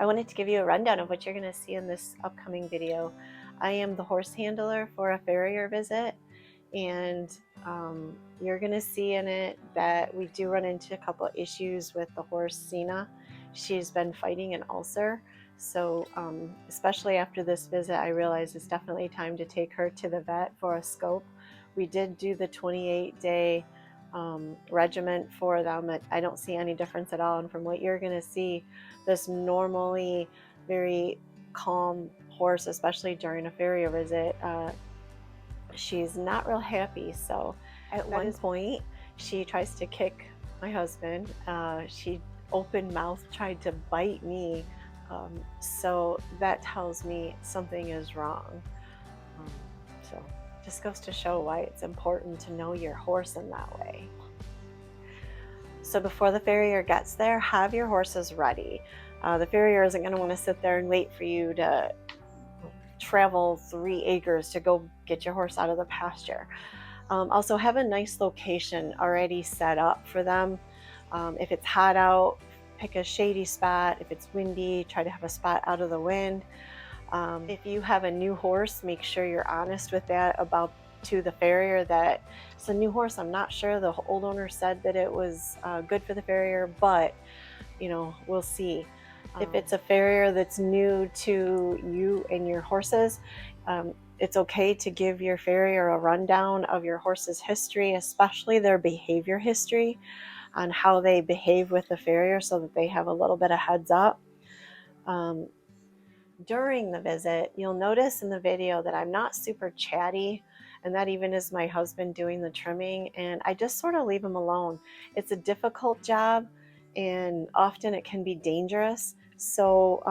I wanted to give you a rundown of what you're going to see in this upcoming video. I am the horse handler for a farrier visit, and you're going to see in it that we do run into a couple of issues with the horse Xena. She's been fighting an ulcer, so especially after this visit, I realized it's definitely time to take her to the vet for a scope. We did do the 28-day regiment for them. I don't see any difference at all, and from what you're going to see, this normally very calm horse, especially during a farrier visit, she's not real happy. So at one point she tries to kick my husband. She open mouth tried to bite me, so that tells me something is wrong. So just goes to show why it's important to know your horse in that way. So before the farrier gets there, have your horses ready. The farrier isn't going to want to sit there and wait for you to travel 3 acres to go get your horse out of the pasture. Also have a nice location already set up for them. If it's hot out, pick a shady spot. If it's windy, try to have a spot out of the wind. If you have a new horse, make sure you're honest with that to the farrier that it's a new horse. I'm not sure. The old owner said that it was good for the farrier, but we'll see. If it's a farrier that's new to you and your horses, it's okay to give your farrier a rundown of your horse's history, especially their behavior history on how they behave with the farrier, so that they have a little bit of heads up. During the visit, you'll notice in the video that I'm not super chatty, and that even is my husband doing the trimming, and I just sort of leave him alone. It's a difficult job, and often it can be dangerous. So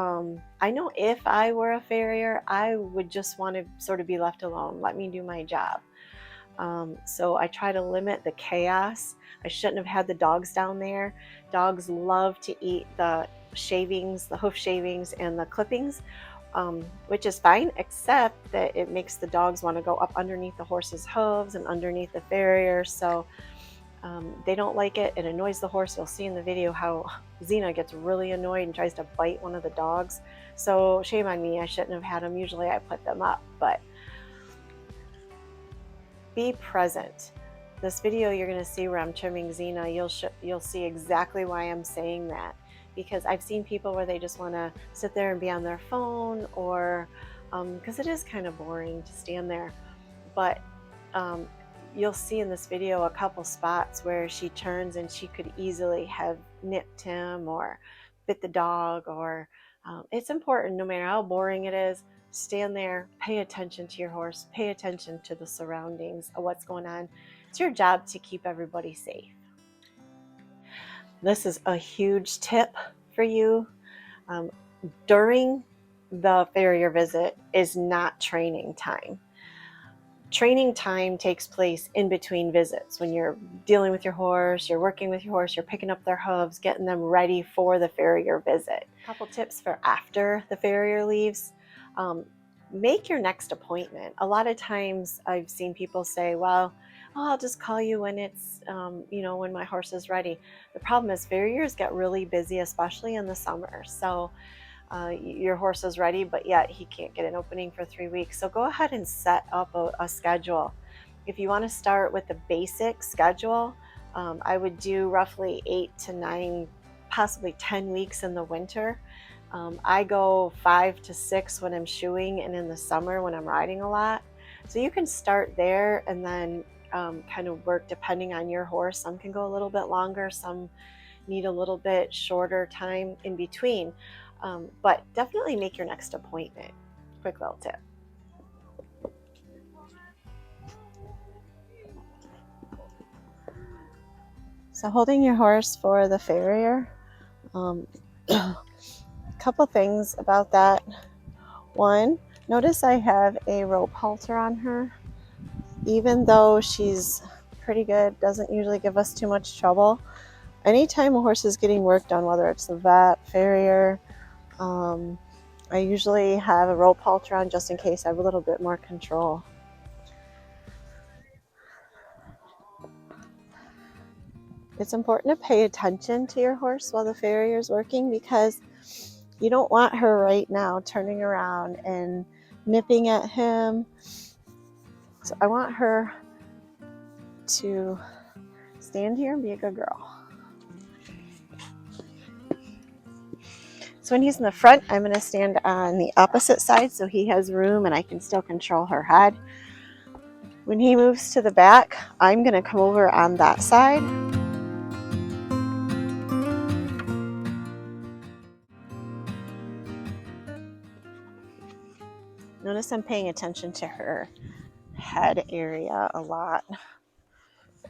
I know if I were a farrier, I would just want to sort of be left alone. Let me do my job. So I try to limit the chaos. I shouldn't have had the dogs down there. Dogs love to eat the shavings, the hoof shavings and the clippings, which is fine, except that it makes the dogs want to go up underneath the horse's hooves and underneath the farrier. So they don't like it. It annoys the horse. You'll see in the video how Xena gets really annoyed and tries to bite one of the dogs. So shame on me. I shouldn't have had them. Usually I put them up, but be present. This video you're going to see where I'm trimming Xena, you'll see exactly why I'm saying that, because I've seen people where they just want to sit there and be on their phone, or because it is kind of boring to stand there. But you'll see in this video a couple spots where she turns and she could easily have nipped him or bit the dog, or it's important, no matter how boring it is, stand there, pay attention to your horse, pay attention to the surroundings of what's going on. It's your job to keep everybody safe. This is a huge tip for you. During the farrier visit is not training time. Training time takes place in between visits, when you're dealing with your horse, you're working with your horse, you're picking up their hooves, getting them ready for the farrier visit. A couple tips for after the farrier leaves. Make your next appointment. A lot of times I've seen people say, well, I'll just call you when it's, when my horse is ready. The problem is farriers get really busy, especially in the summer. So your horse is ready, but yet he can't get an opening for 3 weeks. So go ahead and set up a schedule. If you want to start with the basic schedule, I would do roughly 8 to 9, possibly 10 weeks in the winter. I go 5 to 6 when I'm shoeing, and in the summer when I'm riding a lot. So you can start there and then kind of work depending on your horse. Some can go a little bit longer, some need a little bit shorter time in between. But definitely make your next appointment. Quick little tip. So holding your horse for the farrier, a couple things about that. One, notice I have a rope halter on her. Even though she's pretty good, doesn't usually give us too much trouble. Anytime a horse is getting work done, whether it's the vet, farrier, I usually have a rope halter on just in case I have a little bit more control. It's important to pay attention to your horse while the farrier is working, because You don't want her right now turning around and nipping at him. So I want her to stand here and be a good girl. So when he's in the front, I'm going to stand on the opposite side so he has room and I can still control her head. When he moves to the back, I'm going to come over on that side. Notice I'm paying attention to her head area a lot.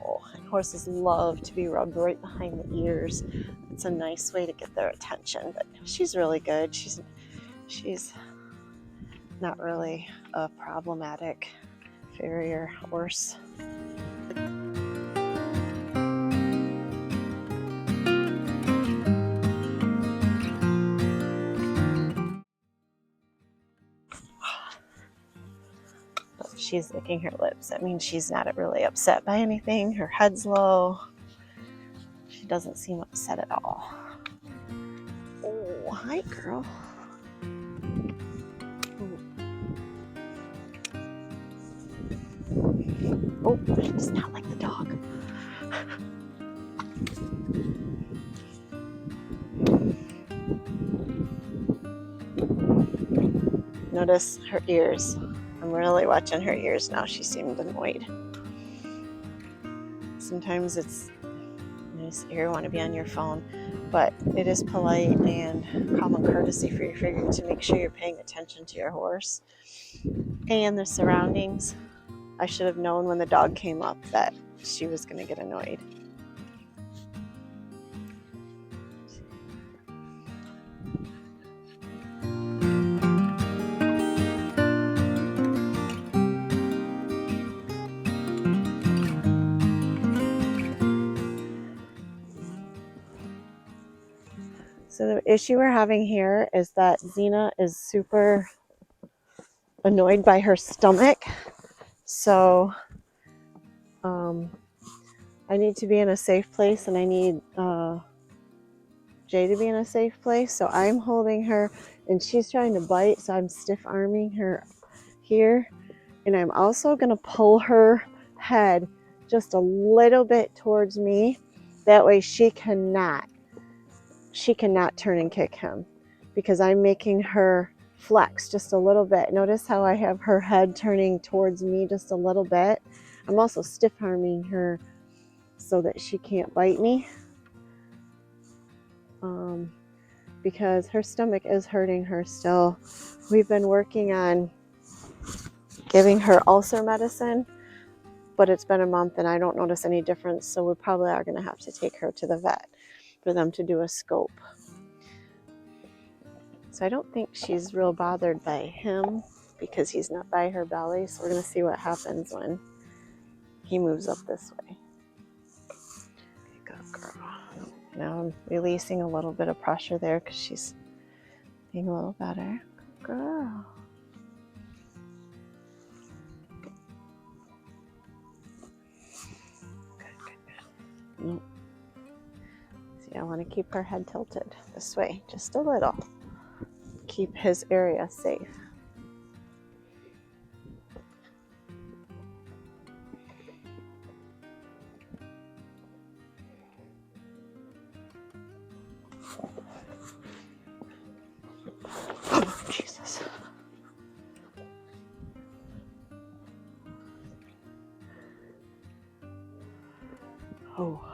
Oh, and horses love to be rubbed right behind the ears. It's a nice way to get their attention, but she's really good. She's not really a problematic farrier horse. She's licking her lips. That means she's not really upset by anything. Her head's low. She doesn't seem upset at all. Oh, hi, girl. Oh, she does not like the dog. Notice her ears. I'm really watching her ears now. She seemed annoyed. Sometimes it's nice you want to be on your phone, but it is polite and common courtesy for your farrier to make sure you're paying attention to your horse and the surroundings. I should have known when the dog came up that she was going to get annoyed. So the issue we're having here is that Xena is super annoyed by her stomach. So I need to be in a safe place and I need Jay to be in a safe place. So I'm holding her and she's trying to bite. So I'm stiff arming her here. And I'm also going to pull her head just a little bit towards me. That way she cannot turn and kick him because I'm making her flex just a little bit. Notice how I have her head turning towards me just a little bit. I'm also stiff arming her so that she can't bite me because her stomach is hurting her still. We've been working on giving her ulcer medicine, but it's been a month and I don't notice any difference, so we probably are going to have to take her to the vet for them to do a scope. So I don't think she's real bothered by him because he's not by her belly, so we're going to see what happens when he moves up this way. Good girl. Now I'm releasing a little bit of pressure there because she's being a little better. Good girl. Good. Nope. See, I want to keep her head tilted this way, just a little. Keep his area safe. Oh, Jesus. Oh.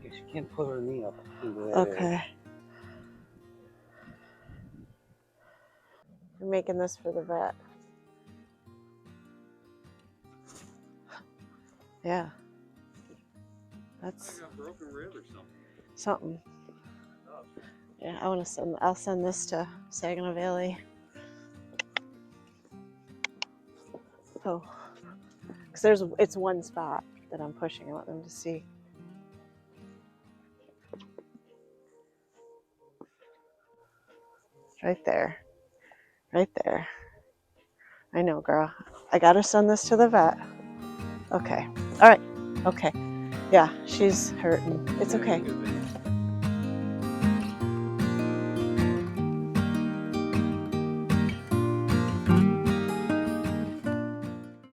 She can't put her knee up into that Okay. area. I'm making this for the vet. Yeah. That's like a broken rib or something. Yeah, I'll send this to Saginaw Valley. Oh, because it's one spot that I'm pushing. I want them to see. Right there. Right there. I know, girl. I gotta send this to the vet. Okay. All right. Okay. Yeah, she's hurting. It's okay.